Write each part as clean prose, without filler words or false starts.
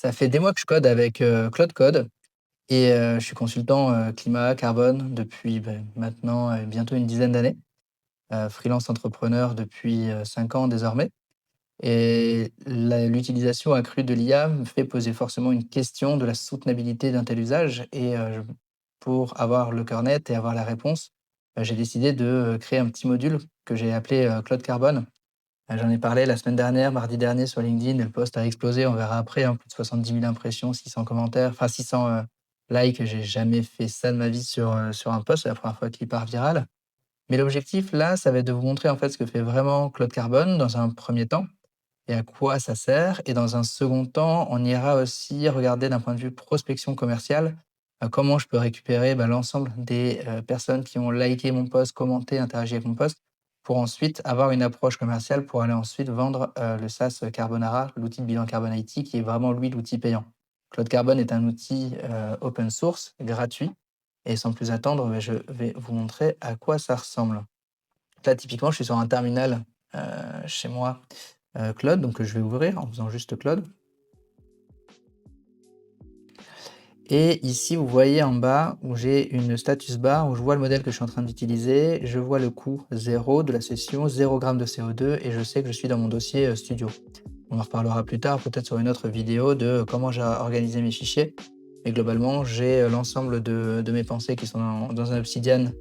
Ça fait des mois que je code avec, Claude Code et je suis consultant, climat, carbone depuis, maintenant, bientôt une dizaine d'années. Freelance entrepreneur depuis, 5 ans désormais et l'utilisation accrue de l'IA me fait poser forcément une question de la soutenabilité d'un tel usage et pour avoir le cœur net et avoir la réponse, j'ai décidé de, créer un petit module que j'ai appelé, Claude Carbone. J'en ai parlé la semaine dernière, mardi dernier sur LinkedIn et le post a explosé. On verra après, hein, plus de 70 000 impressions, 600 commentaires, enfin 600, likes. J'ai jamais fait ça de ma vie sur un post. C'est la première fois qu'il part viral. Mais l'objectif là, ça va être de vous montrer en fait ce que fait vraiment Claude Carbone dans un premier temps et à quoi ça sert. Et dans un second temps, on ira aussi regarder d'un point de vue prospection commerciale, comment je peux récupérer, l'ensemble des, personnes qui ont liké mon post, commenté, interagi avec mon post, pour ensuite avoir une approche commerciale pour aller ensuite vendre, le SaaS Carbonara, l'outil de bilan carbone IT qui est vraiment lui l'outil payant. Claude Carbone est un outil, open source, gratuit et sans plus attendre, je vais vous montrer à quoi ça ressemble. Là, typiquement, je suis sur un terminal, chez moi, Claude, donc que je vais ouvrir en faisant juste Claude. Et ici, vous voyez en bas où j'ai une status bar où je vois le modèle que je suis en train d'utiliser, je vois le coût 0 de la session, 0 g de CO2 et je sais que je suis dans mon dossier, studio. On en reparlera plus tard, peut-être sur une autre vidéo de comment j'ai organisé mes fichiers. Mais globalement, j'ai, l'ensemble de mes pensées qui sont dans un Obsidian,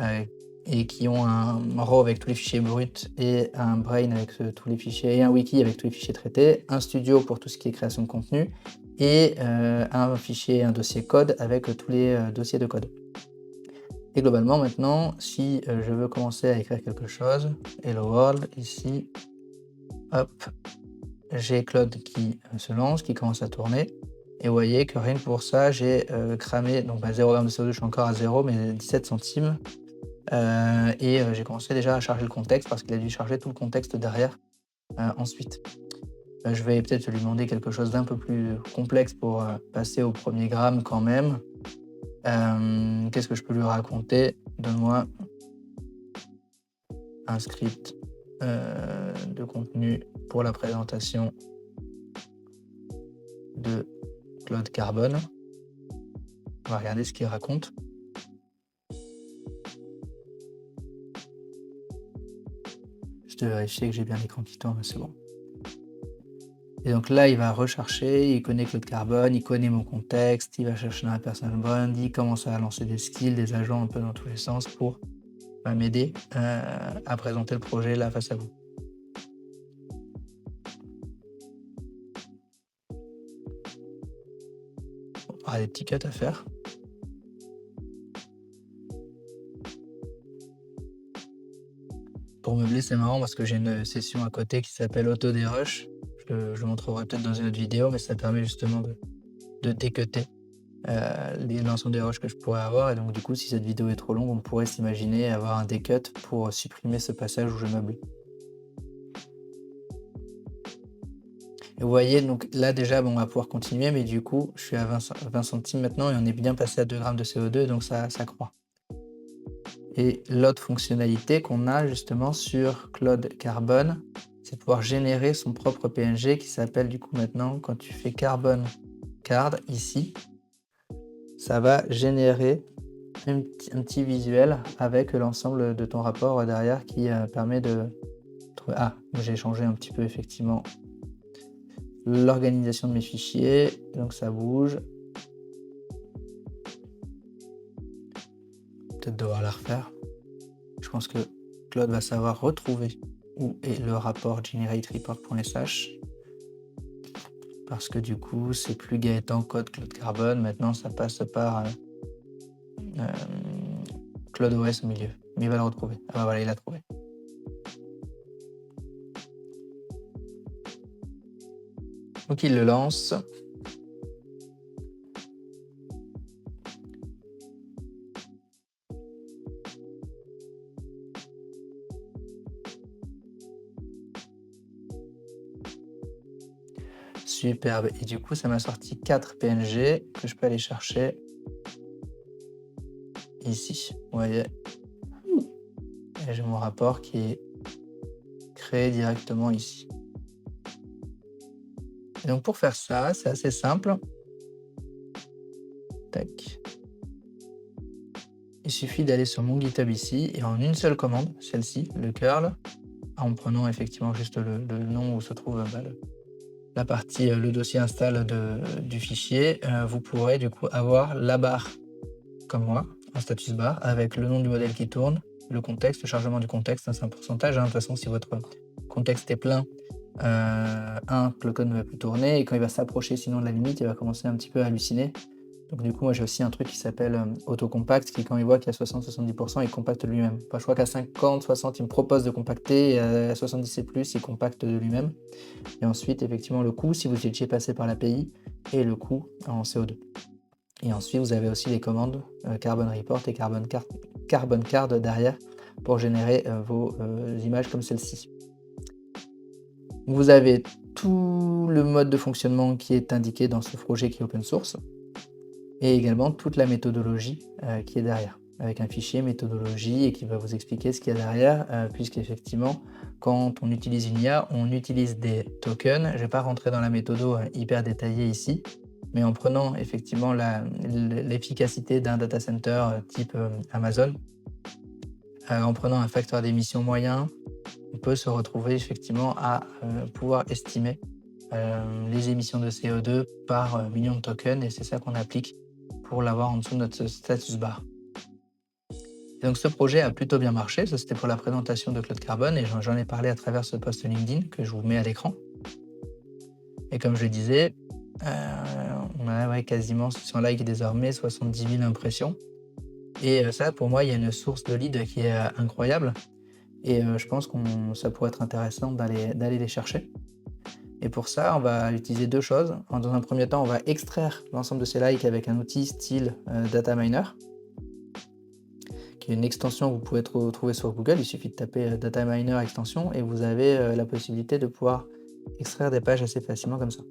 heu et qui ont un raw avec tous les fichiers bruts et un brain avec, tous les fichiers et un wiki avec tous les fichiers traités, un studio pour tout ce qui est création de contenu et un fichier, un dossier code avec, tous les, dossiers de code. Et globalement maintenant, si, je veux commencer à écrire quelque chose, hello world ici, hop, j'ai Claude qui, se lance, qui commence à tourner et vous voyez que rien que pour ça, j'ai, cramé donc 0 gramme de CO2, je suis encore à 0 mais 17 centimes, et j'ai commencé déjà à charger le contexte parce qu'il a dû charger tout le contexte derrière, ensuite. Je vais peut-être lui demander quelque chose d'un peu plus complexe pour, passer au premier gramme quand même. Qu'est-ce que je peux lui raconter? Donne-moi un script, de contenu pour la présentation de Claude Carbone. On va regarder ce qu'il raconte. Juste vérifier que j'ai bien l'écran qui tourne, c'est bon. Et donc là, il va rechercher, il connaît Claude Carbone, il connaît mon contexte, il va chercher dans la personal brand, il commence à lancer des skills, des agents un peu dans tous les sens pour, m'aider, à présenter le projet là face à vous. On aura des petits cuts à faire. Pour meubler, c'est marrant parce que j'ai une session à côté qui s'appelle Auto Dérush. Je le montrerai peut-être dans une autre vidéo, mais ça permet justement de décutter, l'ensemble des rushs que je pourrais avoir et donc du coup, si cette vidéo est trop longue, on pourrait s'imaginer avoir un décut pour supprimer ce passage où je meuble. Et vous voyez donc là déjà, on va pouvoir continuer, mais du coup, je suis à 20 centimes maintenant et on est bien passé à 2 grammes de CO2 donc ça croît. Et l'autre fonctionnalité qu'on a justement sur Claude Carbone, c'est de pouvoir générer son propre PNG qui s'appelle du coup maintenant, quand tu fais Carbone Card ici, ça va générer un petit visuel avec l'ensemble de ton rapport derrière qui permet de trouver. Ah, j'ai changé un petit peu effectivement l'organisation de mes fichiers, donc ça bouge. Peut-être devoir la refaire. Je pense que Claude va savoir retrouver où est le rapport generate_report.sh parce que du coup, c'est plus Gaëtan Code Claude Carbone. Maintenant, ça passe par Claude OS au milieu. Mais il va le retrouver. Ah bah voilà, il l'a trouvé. Donc il le lance. Superbe. Et du coup, ça m'a sorti 4 PNG que je peux aller chercher ici. Vous voyez, et j'ai mon rapport qui est créé directement ici. Et donc pour faire ça, c'est assez simple. Tac. Il suffit d'aller sur mon GitHub ici et en une seule commande, celle-ci, le curl, en prenant effectivement juste le nom où se trouve la partie, le dossier install du fichier, vous pourrez du coup avoir la barre comme moi, un status bar avec le nom du modèle qui tourne, le contexte, le chargement du contexte, hein, c'est un pourcentage, hein. De toute façon, si votre contexte est plein, le code ne va plus tourner et quand il va s'approcher sinon de la limite, il va commencer un petit peu à halluciner. Donc du coup, moi j'ai aussi un truc qui s'appelle autocompact qui quand il voit qu'il y a 60-70%, il compacte lui-même. Enfin, je crois qu'à 50-60, il me propose de compacter et à 70 et plus, il compacte de lui-même. Et ensuite, effectivement, le coût si vous étiez passé par l'API et le coût en CO2. Et ensuite, vous avez aussi les commandes Carbon Report et Carbon Card derrière pour générer vos images comme celle-ci. Vous avez tout le mode de fonctionnement qui est indiqué dans ce projet qui est open source et également toute la méthodologie qui est derrière, avec un fichier méthodologie et qui va vous expliquer ce qu'il y a derrière, puisqu'effectivement, quand on utilise une IA, on utilise des tokens. Je ne vais pas rentrer dans la méthodo hyper détaillée ici, mais en prenant effectivement l'efficacité d'un data center type Amazon, en prenant un facteur d'émission moyen, on peut se retrouver effectivement à pouvoir estimer les émissions de CO2 par million de tokens et c'est ça qu'on applique pour l'avoir en dessous de notre status bar. Et donc ce projet a plutôt bien marché, ça c'était pour la présentation de Claude Carbone et j'en ai parlé à travers ce post LinkedIn que je vous mets à l'écran. Et comme je le disais, on a quasiment sur like désormais 70 000 impressions. Et ça pour moi il y a une source de lead qui est incroyable et je pense que ça pourrait être intéressant d'aller les chercher. Et pour ça, on va utiliser deux choses. Dans un premier temps, on va extraire l'ensemble de ces likes avec un outil style Dataminer, qui est une extension que vous pouvez trouver sur Google. Il suffit de taper Dataminer extension et vous avez la possibilité de pouvoir extraire des pages assez facilement comme ça.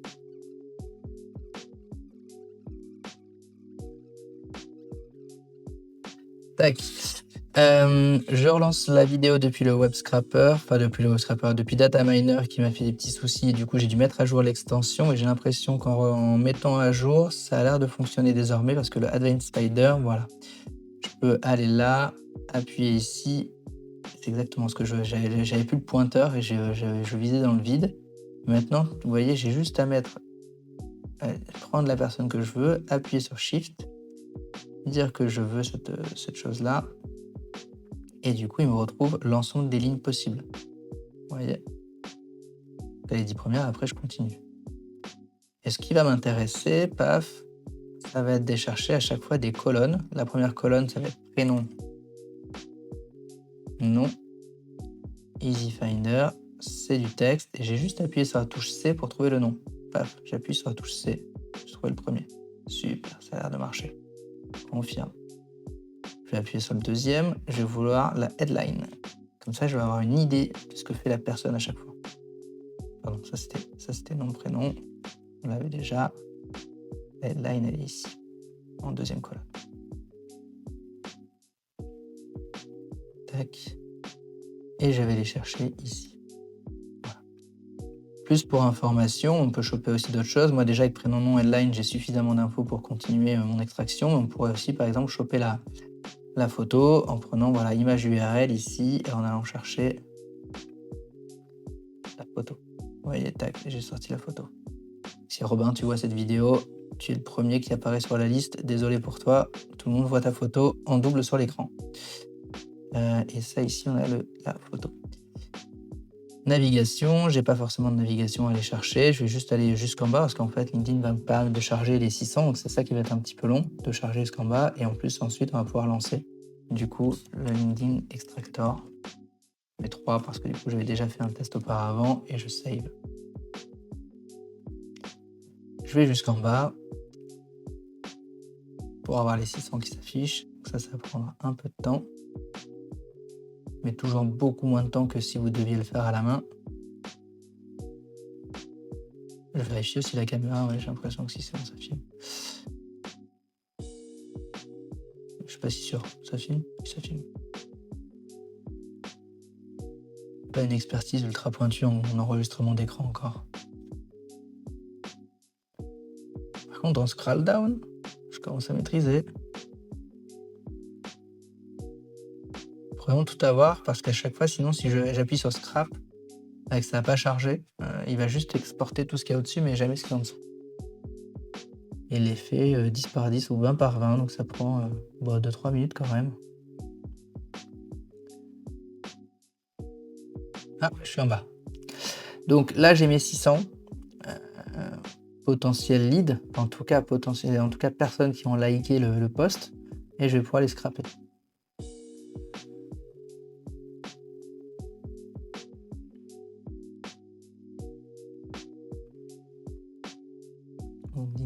Tac. Je relance la vidéo depuis le web scrapper, depuis Dataminer qui m'a fait des petits soucis. Du coup, j'ai dû mettre à jour l'extension et j'ai l'impression qu'en mettant à jour, ça a l'air de fonctionner désormais parce que le Advanced Spider, voilà. Je peux aller là, appuyer ici. C'est exactement ce que j'avais plus le pointeur et je visais dans le vide. Maintenant, vous voyez, j'ai juste à prendre la personne que je veux, appuyer sur Shift, dire que je veux cette chose-là. Et du coup, il me retrouve l'ensemble des lignes possibles. Vous voyez, les 10 premières, après je continue. Et ce qui va m'intéresser, paf, ça va être de chercher à chaque fois des colonnes. La première colonne, ça va être prénom, nom, Easy Finder, c'est du texte. Et j'ai juste appuyé sur la touche C pour trouver le nom. Paf, j'appuie sur la touche C, je trouve le premier. Super, ça a l'air de marcher. Confirme. Je vais appuyer sur le deuxième, je vais vouloir la headline. Comme ça, je vais avoir une idée de ce que fait la personne à chaque fois. Pardon, ça c'était nom, prénom. On l'avait déjà. La headline, elle est ici, en deuxième colonne. Tac. Et je vais les chercher ici. Voilà. Plus pour information, on peut choper aussi d'autres choses. Moi déjà, avec prénom, nom, headline, j'ai suffisamment d'infos pour continuer mon extraction. Mais on pourrait aussi, par exemple, choper la photo en prenant voilà, image URL ici et en allant chercher la photo. Vous voyez, tac, j'ai sorti la photo. Si Robin, tu vois cette vidéo, tu es le premier qui apparaît sur la liste. Désolé pour toi, tout le monde voit ta photo en double sur l'écran. Et ça ici, on a la photo. Navigation, j'ai pas forcément de navigation à aller chercher. Je vais juste aller jusqu'en bas parce qu'en fait, LinkedIn va me permettre de charger les 600. Donc c'est ça qui va être un petit peu long de charger jusqu'en bas. Et en plus, ensuite, on va pouvoir lancer du coup le LinkedIn Extractor. Les 3 parce que du coup, j'avais déjà fait un test auparavant et je save. Je vais jusqu'en bas pour avoir les 600 qui s'affichent. Ça va prendre un peu de temps. Mais toujours beaucoup moins de temps que si vous deviez le faire à la main. Je vérifie aussi la caméra, ouais, j'ai l'impression que si c'est bon, ça filme. Je suis pas si sûr, ça filme? Oui, ça filme. Pas une expertise ultra pointue en enregistrement d'écran encore. contre, en scroll down, je commence à maîtriser. Faut vraiment tout avoir parce qu'à chaque fois, sinon, si j'appuie sur scrap et que ça n'a pas chargé, il va juste exporter tout ce qu'il y a au-dessus, mais jamais ce qu'il y a en dessous. Et l'effet 10 par 10 ou 20 par 20, donc ça prend 2-3 minutes quand même. Ah, je suis en bas. Donc là, j'ai mes 600 potentiels leads, en tout cas personnes qui ont liké le post, et je vais pouvoir les scraper.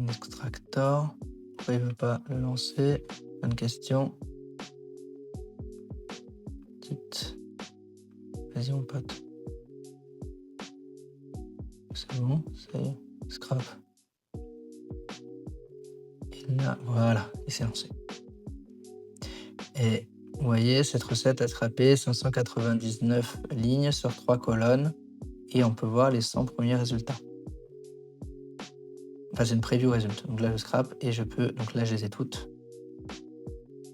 Extractor. Pourquoi il veut pas le lancer? Bonne question. Petite. Vas-y mon pote. C'est bon, ça y est. Scrap. Et là, voilà, il s'est lancé. Et vous voyez, cette recette a scrappé 599 lignes sur 3 colonnes. Et on peut voir les 100 premiers résultats. Enfin, c'est une preview résultat. Donc là, je scrape et je peux. Donc là, je les ai toutes.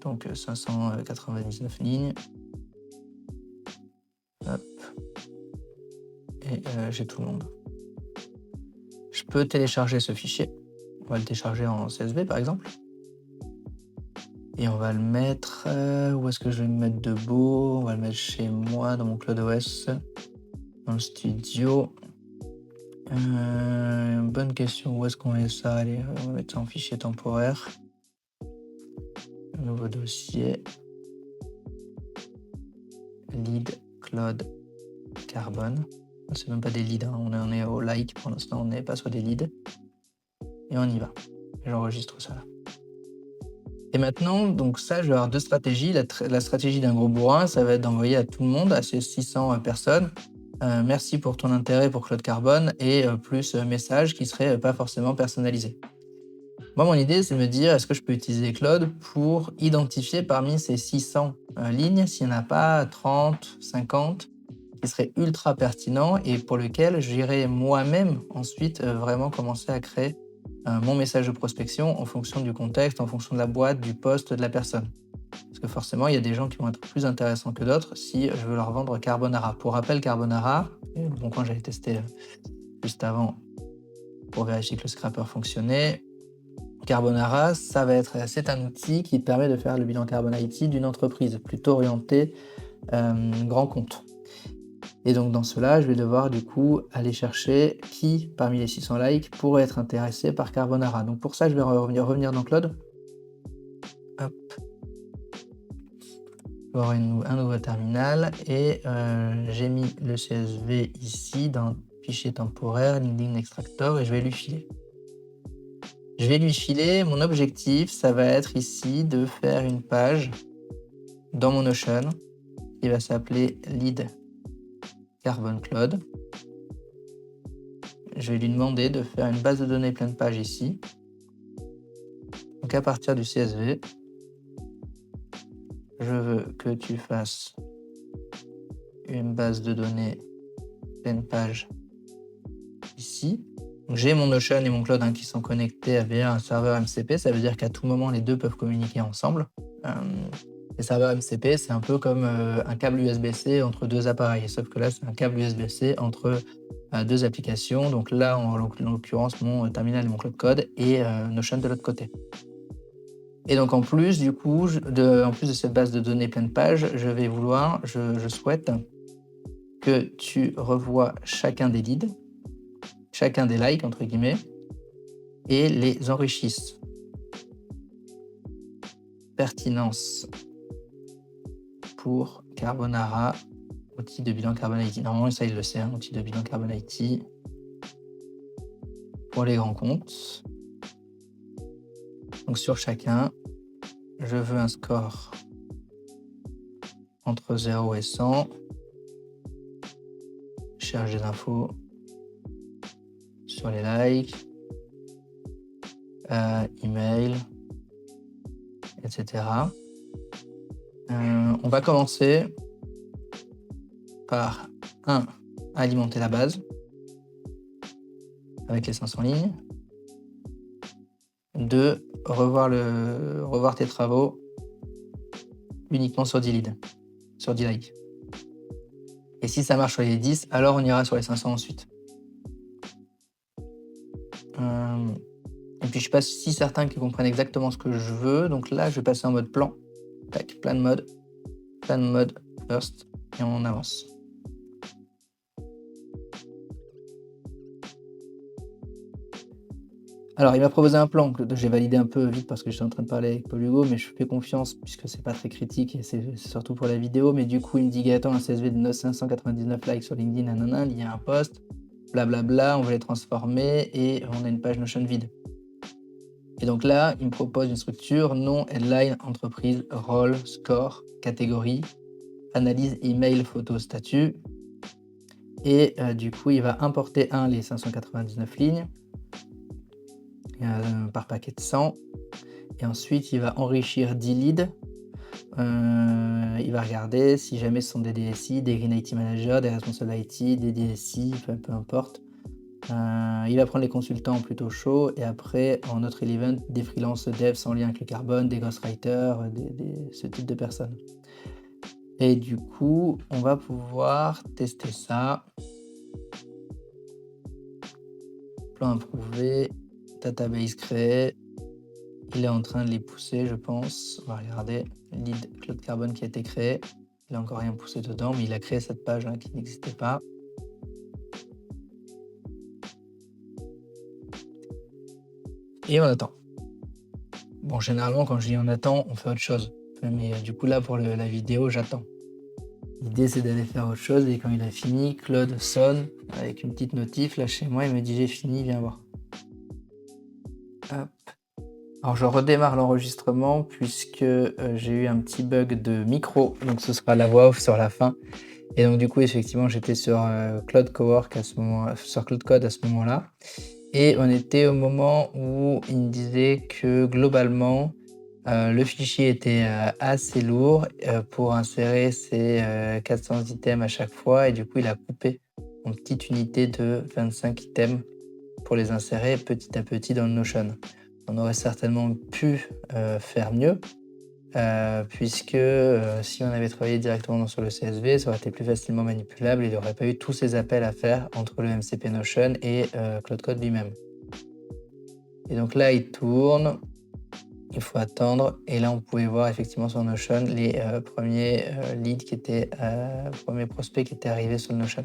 Donc 599 lignes. Hop. Et j'ai tout le monde. Je peux télécharger ce fichier. On va le télécharger en CSV par exemple. Et on va le mettre. Où est-ce que je vais me mettre de beau? On va le mettre chez moi dans mon CloudOS. Dans le studio. Bonne question. Où est-ce qu'on met ça? Allez, on va mettre ça en fichier temporaire. Un nouveau dossier. Lead Cloud Carbone. C'est même pas des leads, hein. On est au like pour l'instant, on n'est pas sur des leads. Et on y va. J'enregistre ça là. Et maintenant, donc ça, je vais avoir deux stratégies. La stratégie d'un gros bourrin, ça va être d'envoyer à tout le monde, à ces 600 personnes. Merci pour ton intérêt pour Cloud Carbone et plus message qui serait pas forcément personnalisé. Moi, mon idée, c'est de me dire, est-ce que je peux utiliser Cloud pour identifier parmi ces 600 lignes s'il n'y en a pas 30, 50 qui seraient ultra pertinents et pour lesquels j'irai moi-même ensuite vraiment commencer à créer mon message de prospection en fonction du contexte, en fonction de la boîte, du poste, de la personne. Parce que forcément, il y a des gens qui vont être plus intéressants que d'autres si je veux leur vendre Carbonara. Pour rappel, Carbonara, et bon, quand j'avais testé juste avant pour vérifier que le scrapper fonctionnait, Carbonara, c'est un outil qui permet de faire le bilan Carbon IT d'une entreprise plutôt orientée grand compte. Et donc dans cela, je vais devoir du coup aller chercher qui parmi les 600 likes pourrait être intéressé par Carbonara. Donc pour ça, je vais revenir dans Cloud. Hop. Je vais avoir un nouveau terminal et j'ai mis le CSV ici dans fichier temporaire, LinkedIn Extractor et je vais lui filer. Mon objectif, ça va être ici de faire une page dans mon Notion qui va s'appeler Lead Carbon Cloud. Je vais lui demander de faire une base de données pleine page ici. Donc à partir du CSV, je veux que tu fasses une base de données pleine page ici. J'ai mon Notion et mon Cloud qui sont connectés via un serveur MCP. Ça veut dire qu'à tout moment, les deux peuvent communiquer ensemble. Les serveurs MCP, c'est un peu comme un câble USB-C entre deux appareils. Sauf que là, c'est un câble USB-C entre deux applications. Donc là, en l'occurrence, mon terminal et mon Cloud Code et Notion de l'autre côté. Et donc en plus, du coup, en plus de cette base de données pleine page, je souhaite que tu revoies chacun des leads, chacun des likes, entre guillemets, et les enrichisses. Pertinence pour Carbonara, outil de bilan Carbon IT. Normalement, ça, il le sait, outil de bilan Carbon IT pour les grands comptes. Donc sur chacun, je veux un score entre 0 et 100. Je cherche des infos sur les likes, email, etc. On va commencer par alimenter la base avec les 500 lignes. de revoir tes travaux uniquement sur 10 leads, sur 10 likes. Et si ça marche sur les 10, alors on ira sur les 500 ensuite. Et puis je suis pas si certain qu'ils comprennent exactement ce que je veux, donc là je vais passer en mode plan. Tac, plan mode first, et on avance. Alors il m'a proposé un plan que j'ai validé un peu vite parce que j'étais en train de parler avec Paul Hugo, mais je fais confiance puisque c'est pas très critique et c'est surtout pour la vidéo. Mais du coup il me dit: «Gaëtan, un CSV de 599 likes sur LinkedIn, nanana, lié à un post, blablabla, on va les transformer et on a une page Notion vide». Et donc là, il me propose une structure: nom, headline, entreprise, rôle, score, catégorie, analyse, email, photo, statut. Et du coup, il va importer les 599 lignes par paquet de 100. Et ensuite, il va enrichir 10 leads. Il va regarder si jamais ce sont des DSI, des Green IT Managers, des responsables IT, des DSI, peu importe. Il va prendre les consultants plutôt chauds et après, en autre event, des freelances devs sans lien avec le carbone, des ghostwriters, ce type de personnes. Et du coup, on va pouvoir tester ça. Plan approuvé, database créé. Il est en train de les pousser, je pense. On va regarder. Lead Cloud Carbone qui a été créé. Il n'a encore rien poussé dedans, mais il a créé cette page qui n'existait pas. Et on attend. Bon, généralement, quand je dis on attend, on fait autre chose. Mais du coup, là, pour la vidéo, j'attends. L'idée, c'est d'aller faire autre chose. Et quand il a fini, Claude sonne avec une petite notif. Là, chez moi, il me dit: j'ai fini, viens voir. Hop. Alors, je redémarre l'enregistrement puisque j'ai eu un petit bug de micro. Donc, ce sera la voix off sur la fin. Et donc, du coup, effectivement, j'étais sur Cloud Cowork à ce moment, sur Cloud Code à ce moment-là. Et on était au moment où il me disait que globalement, le fichier était assez lourd pour insérer ces 400 items à chaque fois. Et du coup, il a coupé en petites unités de 25 items pour les insérer petit à petit dans le Notion. On aurait certainement pu faire mieux, puisque si on avait travaillé directement sur le CSV, ça aurait été plus facilement manipulable et il n'y aurait pas eu tous ces appels à faire entre le MCP Notion et Cloud Code lui-même. Et donc là, il tourne, il faut attendre. Et là, on pouvait voir effectivement sur Notion les premiers leads qui étaient, premiers prospects qui étaient arrivés sur le Notion.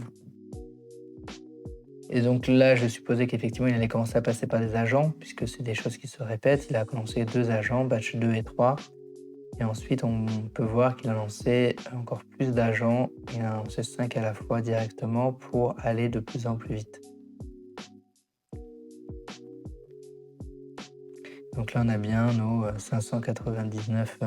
Et donc là, je supposais qu'effectivement, il allait commencer à passer par des agents, puisque c'est des choses qui se répètent. Il a lancé 2 agents, batch 2 et 3. Et ensuite, on peut voir qu'il a lancé encore plus d'agents. Il a lancé 5 à la fois directement pour aller de plus en plus vite. Donc là, on a bien nos 599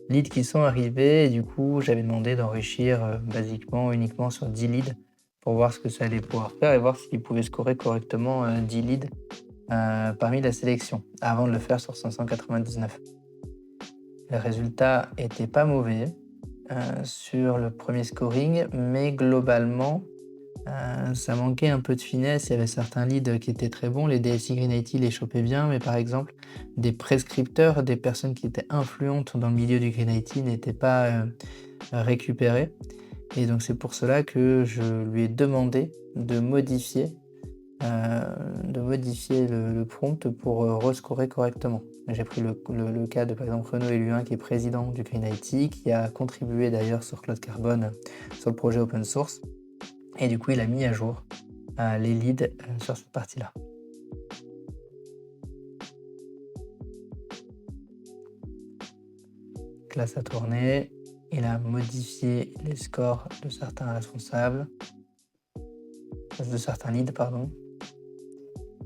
leads qui sont arrivés. Et du coup, j'avais demandé d'enrichir basiquement uniquement sur 10 leads pour voir ce que ça allait pouvoir faire et voir s'il pouvait scorer correctement 10 leads parmi la sélection avant de le faire sur 599. Le résultat était pas mauvais sur le premier scoring, mais globalement, ça manquait un peu de finesse. Il y avait certains leads qui étaient très bons. Les DSI Green IT les chopaient bien, mais par exemple, des prescripteurs, des personnes qui étaient influentes dans le milieu du Green IT n'étaient pas récupérées. Et donc, c'est pour cela que je lui ai demandé de modifier le prompt pour rescorer correctement. J'ai pris le cas de, par exemple, Renaud Eluin, qui est président du Green IT, qui a contribué d'ailleurs sur Cloud Carbone, sur le projet open source. Et du coup, il a mis à jour les leads sur cette partie-là. Classe à tourner. Il a modifié les scores de certains responsables, de certains leads, pardon.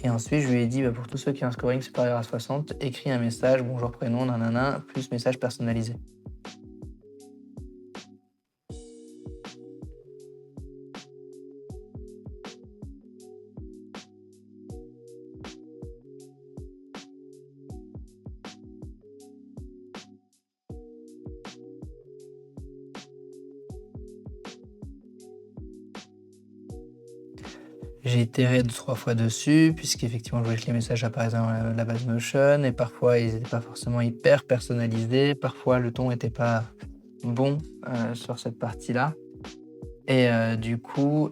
Et ensuite, je lui ai dit, pour tous ceux qui ont un scoring supérieur à 60, écris un message, bonjour, prénom, nanana, plus message personnalisé. J'ai itéré 2-3 fois dessus puisqu'effectivement, je voulais que les messages apparaissent dans la base Notion et parfois ils étaient pas forcément hyper personnalisés. Parfois le ton était pas bon, sur cette partie-là et du coup,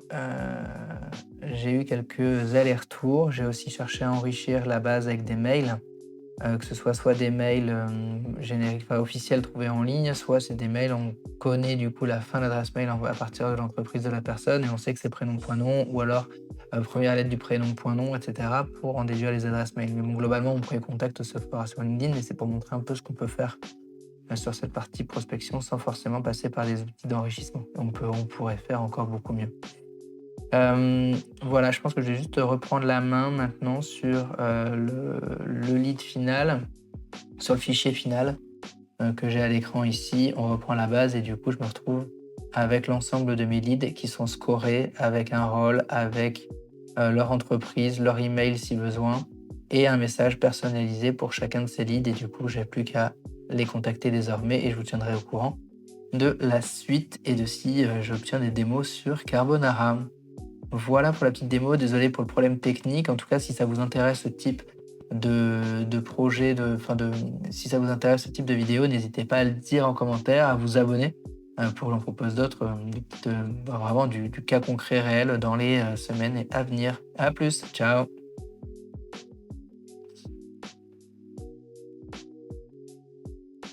j'ai eu quelques allers-retours. J'ai aussi cherché à enrichir la base avec des mails. Que ce soit des mails, génériques, enfin officiels trouvés en ligne, soit c'est des mails, on connaît du coup la fin d'adresse mail envoyée à partir de l'entreprise de la personne et on sait que c'est prénom.nom ou alors, 1re lettre du prénom, point nom et cetera pour en déduire les adresses mail. Mais bon, globalement, mon premier contact se fera sur LinkedIn et c'est pour montrer un peu ce qu'on peut faire, sur cette partie prospection sans forcément passer par les outils d'enrichissement. On pourrait faire encore beaucoup mieux. Voilà, je pense que je vais juste reprendre la main maintenant sur, le lead final, sur le fichier final, que j'ai à l'écran ici. On reprend la base et du coup, je me retrouve avec l'ensemble de mes leads qui sont scorés avec un rôle, avec, leur entreprise, leur email si besoin et un message personnalisé pour chacun de ces leads et du coup, j'ai plus qu'à les contacter désormais et je vous tiendrai au courant de la suite et de si, j'obtiens des démos sur Carbonara. Voilà pour la petite démo, désolé pour le problème technique. En tout cas, si ça vous intéresse ce type de projet, si ça vous intéresse ce type de vidéo, n'hésitez pas à le dire en commentaire, à vous abonner pour que j'en propose d'autres, vraiment du cas concret réel dans les semaines à venir. À plus, ciao.